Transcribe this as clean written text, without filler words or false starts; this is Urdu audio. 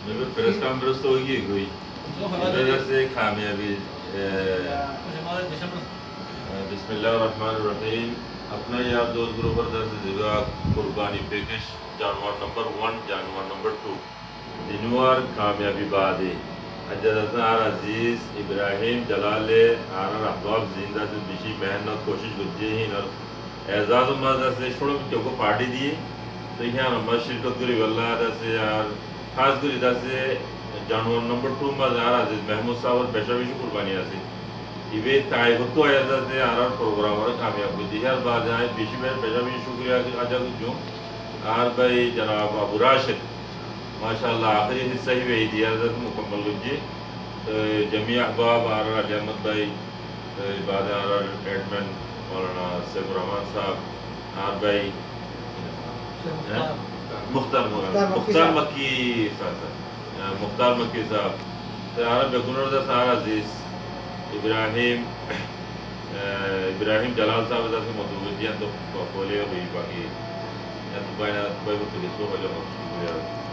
پریس کانفرنس تو ہوگی کوئی وجہ سے کامیابی بسم اللہ الرحمن الرحیم اپنا یار دوست گروپ درس جگہ قربانی پیکش جانور نمبر 1 جانور نمبر 2 دنوار کامیابی بعد حضرت عزیز ابراہیم جلال آرار احباب زندہ سے بشی محنت کوشش کرتی ہیں اور اعزاز و مزہ سے چھوڑو کہ کو پارٹی دیے تو یہاں نمبر شرکت کری واللہ دا سے یار خاص کری دا سے جانور نمبر 2 مزہ عزیز محمود صاحب اور پیشہ بھی قربانی آسی یہ تائی ہوتو اعزاز سے آرار پروگرام اور کامیاب ہوئی ہر بات آئے بیشی میں پیشہ بھی شکریہ آجا جو آر بھائی جناب ابو راشد ماشاءاللہ آخری حصہ ہی وہی دیا حضرت مکمل گجی جمعی احباب آرار علی احمد بھائی بعد آرار ایڈمن مولانا سیف الرحمن صاحب آر بھائی مختار مکی صاحب مختار مکی صاحب آرار بکنر دا سارا عزیز ابراہیم جلال صاحب دا سے موضوع گجی تو بولے ہوئی باقی بائی وقت گسو بلے موضوع